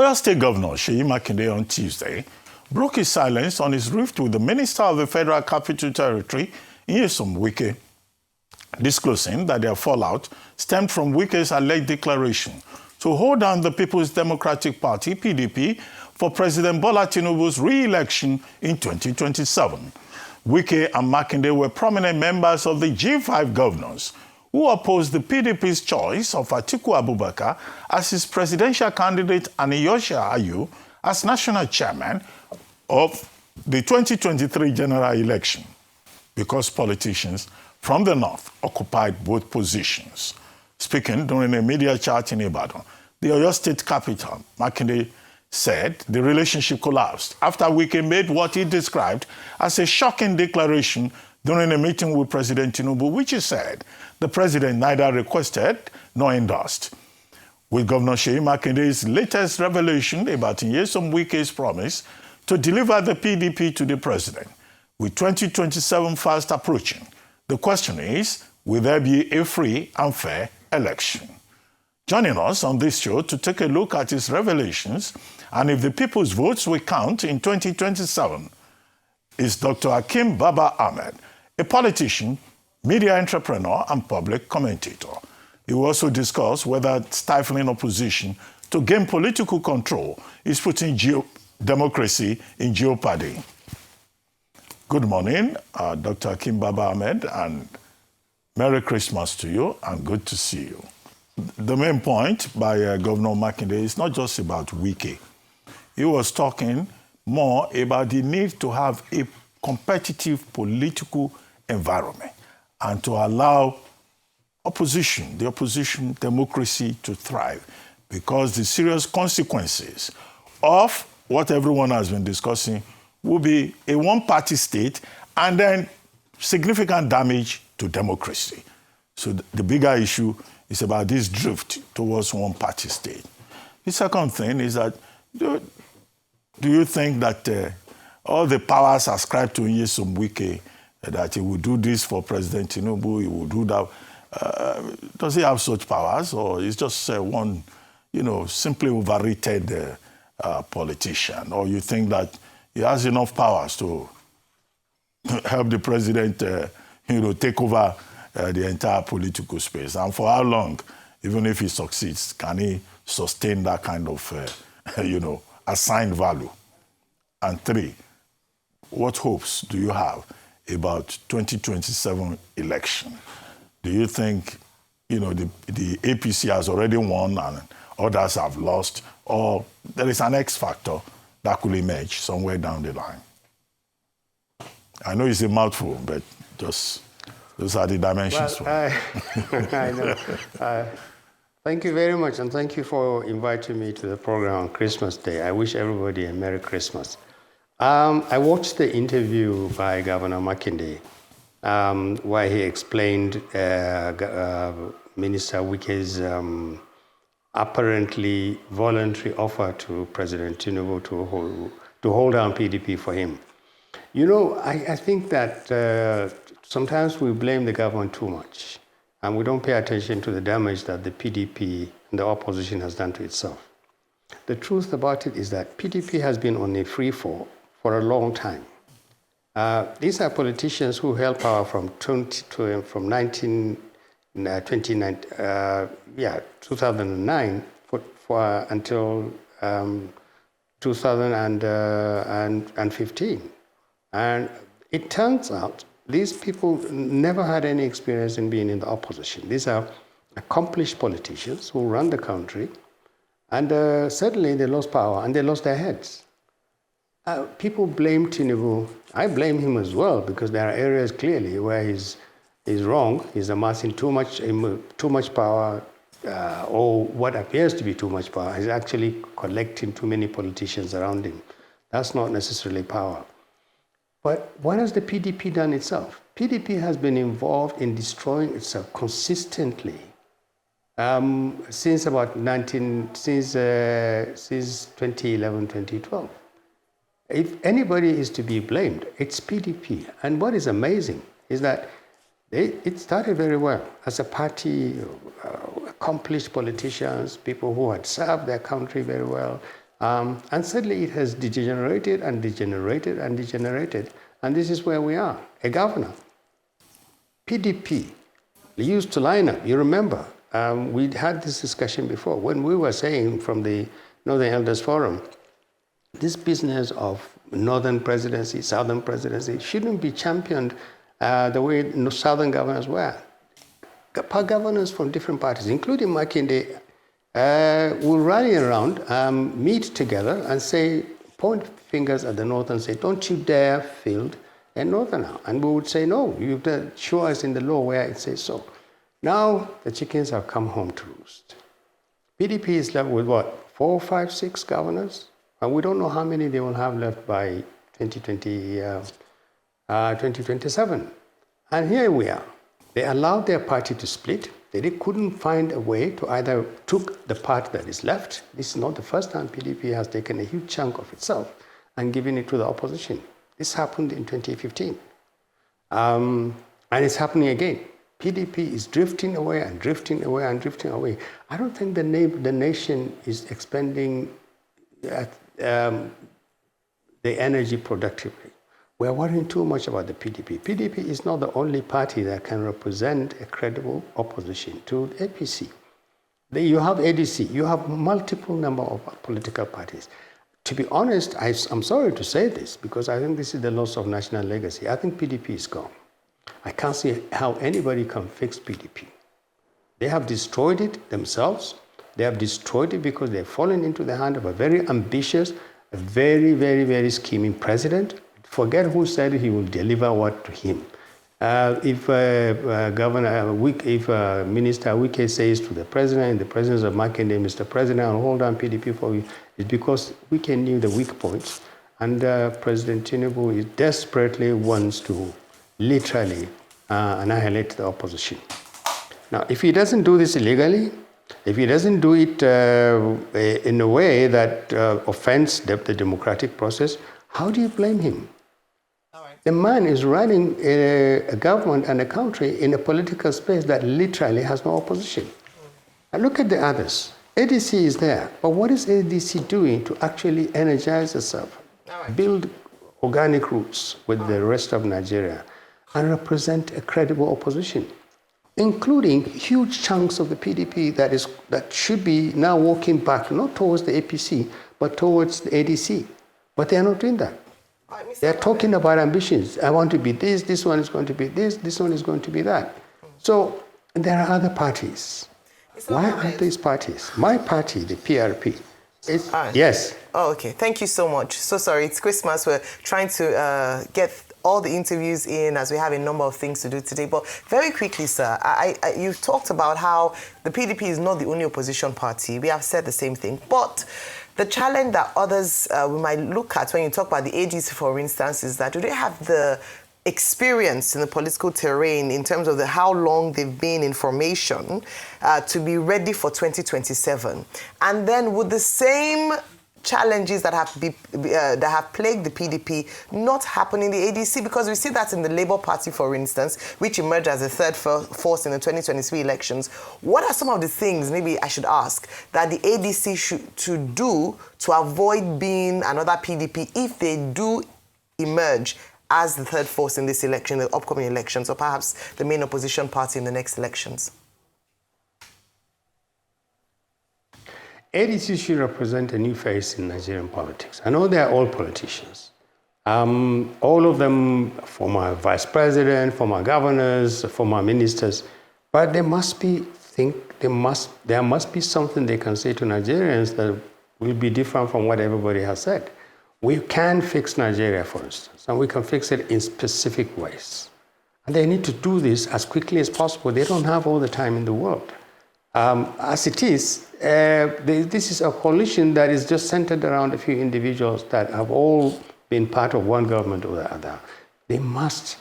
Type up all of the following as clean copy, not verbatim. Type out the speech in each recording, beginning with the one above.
Oyo State Governor Seyi Makinde on Tuesday broke his silence on his rift with the Minister of the Federal Capital Territory, Nyesom Wike, disclosing that their fallout stemmed from Wike's alleged declaration to hold down the People's Democratic Party, PDP, for President Bola Tinubu's re-election in 2027. Wike and Makinde were prominent members of the G5 governors who opposed the PDP's choice of Atiku Abubakar as his presidential candidate and Iyorchia Ayu as national chairman of the 2023 general election, because politicians from the north occupied both positions. Speaking during a media chat in Ibadan, the Oyo State capital, Makinde said the relationship collapsed after Wike made what he described as a shocking declaration during a meeting with President Tinubu, which he said the president neither requested nor endorsed. With Governor Seyi Makinde's latest revelation about Nyesom Wike's promise to deliver the PDP to the president, with 2027 fast approaching, the question is, will there be a free and fair election? Joining us on this show to take a look at his revelations and if the people's votes will count in 2027 is Dr. Hakeem Baba-Ahmed, a politician, media entrepreneur, and public commentator. He will also discuss whether stifling opposition to gain political control is putting democracy in jeopardy. Good morning, Dr. Hakeem Baba-Ahmed, and Merry Christmas to you, and good to see you. The main point by Governor Makinde is not just about Wike. He was talking more about the need to have a competitive political environment and to allow the opposition democracy to thrive, because the serious consequences of what everyone has been discussing will be a one-party state and then significant damage to democracy. So the bigger issue is about this drift towards one-party state. The second thing is that, do you think that all the powers ascribed to Nyesom Wike, that he will do this for President Tinubu, he will do that, does he have such powers, or is just one, simply overrated politician? Or you think that he has enough powers to help the president, take over the entire political space? And for how long, even if he succeeds, can he sustain that kind of, assigned value? And three, what hopes do you have about 2027 election? Do you think, the APC has already won and others have lost, or there is an X factor that could emerge somewhere down the line? I know it's a mouthful, but just those are the dimensions. Well, I know. Thank you very much, and thank you for inviting me to the program on Christmas Day. I wish everybody a Merry Christmas. I watched the interview by Governor Makinde, where he explained Minister Wike's apparently voluntary offer to President Tinubu to hold down PDP for him. I think that sometimes we blame the government too much, and we don't pay attention to the damage that the PDP and the opposition has done to itself. The truth about it is that PDP has been on a free fall for a long time. These are politicians who held power from 2009 until 2015. And it turns out these people never had any experience in being in the opposition. These are accomplished politicians who run the country, and suddenly they lost power and they lost their heads. People blame Tinubu. I blame him as well, because there are areas clearly where he's wrong. He's amassing too much power, or what appears to be too much power. He's actually collecting too many politicians around him. That's not necessarily power. But what has the PDP done itself? PDP has been involved in destroying itself consistently since 2011, 2012. If anybody is to be blamed, it's PDP. And what is amazing is that it started very well as a party, accomplished politicians, people who had served their country very well, And suddenly it has degenerated and degenerated and degenerated. And this is where we are. A governor, PDP, used to line up. You remember, we had this discussion before when we were saying from the Northern Elders Forum, this business of Northern presidency, Southern presidency shouldn't be championed the way Southern governors were. Governors from different parties, including Makinde, will rally around, meet together and say, point fingers at the North and say, don't you dare field a Northerner. And we would say, no, you have to show us in the law where it says so. Now the chickens have come home to roost. PDP is left with what, 4, 5, 6 governors? And we don't know how many they will have left by 2027. And here we are. They allowed their party to split. They couldn't find a way to either took the part that is left. This is not the first time PDP has taken a huge chunk of itself and given it to the opposition. This happened in 2015. And it's happening again. PDP is drifting away and drifting away and drifting away. I don't think the nation is expending the energy productively. We're worrying too much about the PDP. PDP is not the only party that can represent a credible opposition to the APC. You have ADC, you have multiple number of political parties. To be honest, I'm sorry to say this because I think this is the loss of national legacy. I think PDP is gone. I can't see how anybody can fix PDP. They have destroyed it themselves. They have destroyed it because they've fallen into the hand of a very ambitious, a very, very, very scheming president. Forget who said he will deliver what to him. If Minister Wike says to the president, in the presence of Makinde, Mr. President, I'll hold on PDP for you, it's because Wike knew the weak points. And President Tinubu desperately wants to literally annihilate the opposition. Now, if he doesn't do this illegally, if he doesn't do it in a way that offends the democratic process, how do you blame him? The man is running a government and a country in a political space that literally has no opposition. And look at the others. ADC is there, but what is ADC doing to actually energize itself, build organic roots with the rest of Nigeria, and represent a credible opposition, including huge chunks of the PDP that should be now walking back, not towards the APC, but towards the ADC. But they are not doing that. They are talking about ambitions. I want to be this one is going to be this one is going to be that. So there are other parties. Why aren't these parties? My party, the PRP, yes. Oh, okay. Thank you so much. So sorry, it's Christmas. We're trying to get all the interviews in as we have a number of things to do today. But very quickly, sir, you've talked about how the PDP is not the only opposition party. We have said the same thing. But the challenge that others we might look at when you talk about the ADC, for instance, is that do they have the experience in the political terrain in terms of how long they've been in formation to be ready for 2027? And then would the same challenges that have plagued the PDP not happen in the ADC? Because we see that in the Labour Party, for instance, which emerged as a third force in the 2023 elections. What are some of the things, maybe I should ask, that the ADC should do to avoid being another PDP if they do emerge as the third force in this election, the upcoming elections, or perhaps the main opposition party in the next elections? ADC should represent a new face in Nigerian politics. I know they are all politicians. All of them former vice president, former governors, former ministers, but there must be something they can say to Nigerians that will be different from what everybody has said. We can fix Nigeria, for instance, and we can fix it in specific ways. And they need to do this as quickly as possible. They don't have all the time in the world. As it is, this is a coalition that is just centered around a few individuals that have all been part of one government or the other. They must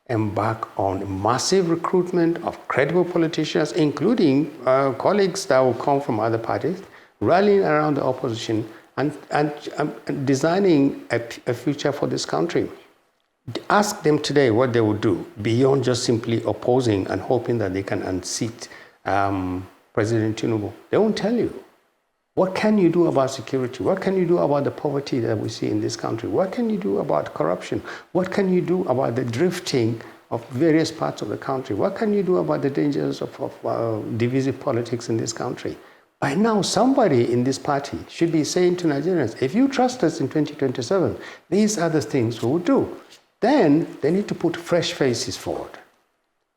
embark on massive recruitment of credible politicians, including colleagues that will come from other parties, rallying around the opposition and designing a future for this country. Ask them today what they would do beyond just simply opposing and hoping that they can unseat President Tinubu. They won't tell you. What can you do about security? What can you do about the poverty that we see in this country? What can you do about corruption? What can you do about the drifting of various parts of the country? What can you do about the dangers of divisive politics in this country? By now, somebody in this party should be saying to Nigerians, if you trust us in 2027, these are the things we will do. Then they need to put fresh faces forward.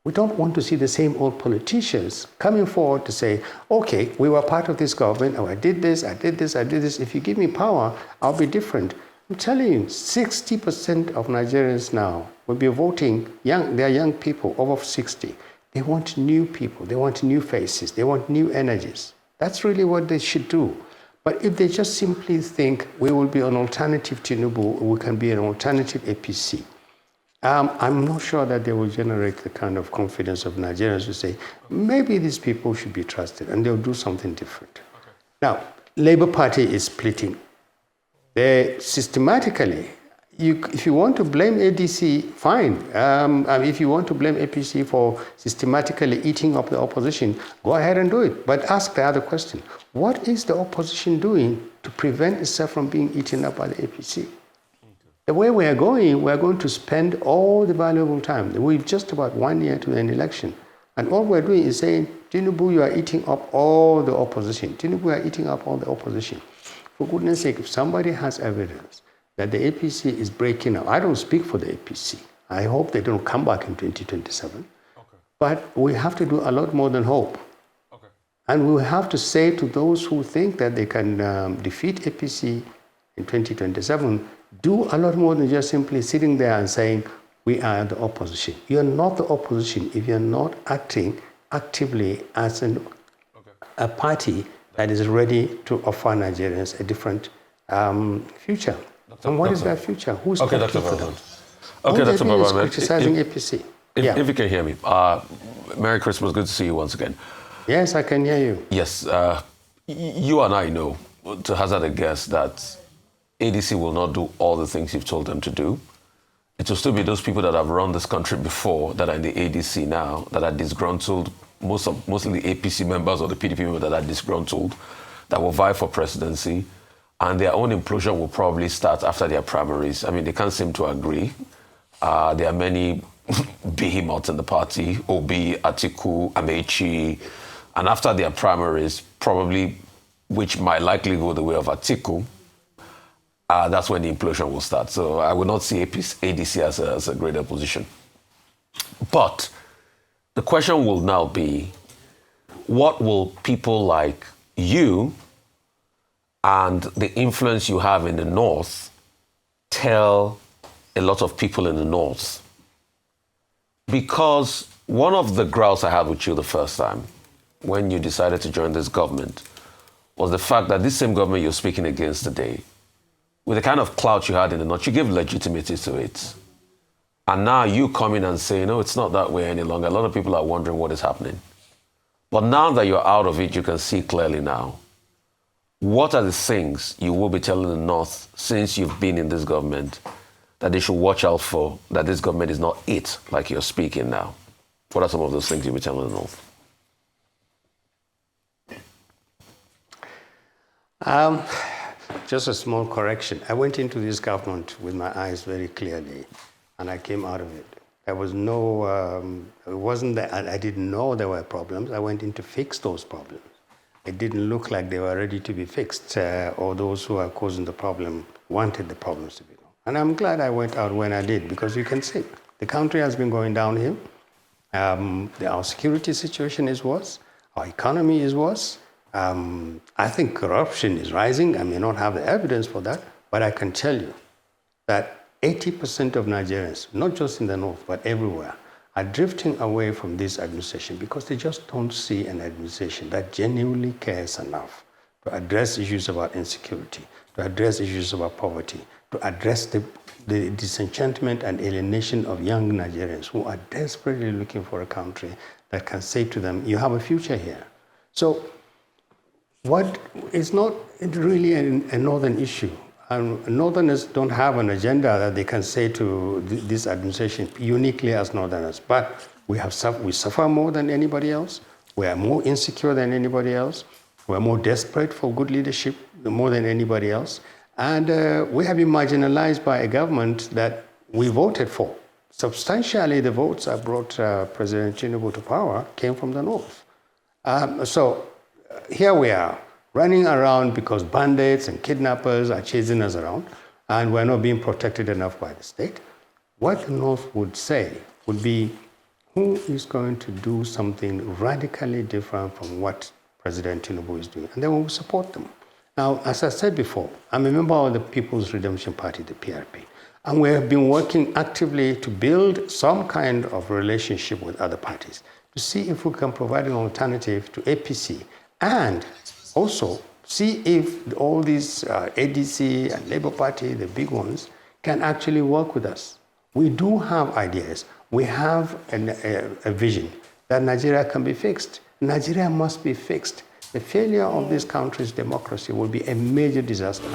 We don't want to see the same old politicians coming forward to say, okay, we were part of this government, oh, I did this, I did this, I did this. If you give me power, I'll be different. I'm telling you, 60% of Nigerians now will be voting, they're young people, over 60. They want new people, they want new faces, they want new energies. That's really what they should do. But if they just simply think we will be an alternative Tinubu, we can be an alternative APC, I'm not sure that they will generate the kind of confidence of Nigerians who say, maybe these people should be trusted and they'll do something different. Okay. Now, Labour Party is splitting. They systematically, if you want to blame ADC, fine. If you want to blame APC for systematically eating up the opposition, go ahead and do it. But ask the other question. What is the opposition doing to prevent itself from being eaten up by the APC? The way we are going to spend all the valuable time. We've just about 1 year to an election. And all we're doing is saying, Tinubu, you are eating up all the opposition. Tinubu, you are eating up all the opposition. For goodness sake, if somebody has evidence that the APC is breaking up, I don't speak for the APC. I hope they don't come back in 2027. Okay. But we have to do a lot more than hope. Okay. And we have to say to those who think that they can defeat APC in 2027, do a lot more than just simply sitting there and saying, we are the opposition. You're not the opposition if you're not acting actively as a party that is ready to offer Nigerians a different future. And what is that future? Who's talking to them? Okay, Dr. Baba-Ahmed. Criticizing APC. If you can hear me, Merry Christmas. Good to see you once again. Yes, I can hear you. Yes, you and I know, to hazard a guess, that ADC will not do all the things you've told them to do. It will still be those people that have run this country before that are in the ADC now, that are disgruntled, mostly the APC members or the PDP members that are disgruntled, that will vie for presidency, and their own implosion will probably start after their primaries. I mean, they can't seem to agree. There are many behemoths in the party, Obi, Atiku, Amechi, and after their primaries, probably, which might likely go the way of Atiku, that's when the implosion will start. So I would not see ADC as a great opposition. But the question will now be, what will people like you and the influence you have in the North tell a lot of people in the North? Because one of the growls I had with you the first time, when you decided to join this government, was the fact that this same government you're speaking against today, with the kind of clout you had in the North, you gave legitimacy to it. And now you come in and say, no, it's not that way any longer. A lot of people are wondering what is happening. But now that you're out of it, you can see clearly now. What are the things you will be telling the North since you've been in this government that they should watch out for, that this government is not it, like you're speaking now? What are some of those things you'll be telling the North? Just a small correction. I went into this government with my eyes very clearly, and I came out of it. There was no, it wasn't that I didn't know there were problems. I went in to fix those problems. It didn't look like they were ready to be fixed, or those who are causing the problem wanted the problems to be done. And I'm glad I went out when I did, because you can see the country has been going downhill. Our security situation is worse. Our economy is worse. I think corruption is rising. I may not have the evidence for that, but I can tell you that 80% of Nigerians, not just in the North, but everywhere, are drifting away from this administration because they just don't see an administration that genuinely cares enough to address issues about insecurity, to address issues about poverty, to address the disenchantment and alienation of young Nigerians who are desperately looking for a country that can say to them, you have a future here. So what is not really a northern issue. Northerners don't have an agenda that they can say to this administration uniquely as northerners, but we suffer more than anybody else. We are more insecure than anybody else. We're more desperate for good leadership more than anybody else. And we have been marginalized by a government that we voted for. Substantially, the votes that brought President Tinubu to power came from the North. So here we are, running around because bandits and kidnappers are chasing us around, and we're not being protected enough by the state. What the North would say would be, who is going to do something radically different from what President Tinubu is doing? And then we will support them. Now, as I said before, I'm a member of the People's Redemption Party, the PRP, and we have been working actively to build some kind of relationship with other parties to see if we can provide an alternative to APC, and also see if all these ADC and Labour Party, the big ones, can actually work with us. We do have ideas. We have a vision that Nigeria can be fixed. Nigeria must be fixed. The failure of this country's democracy will be a major disaster.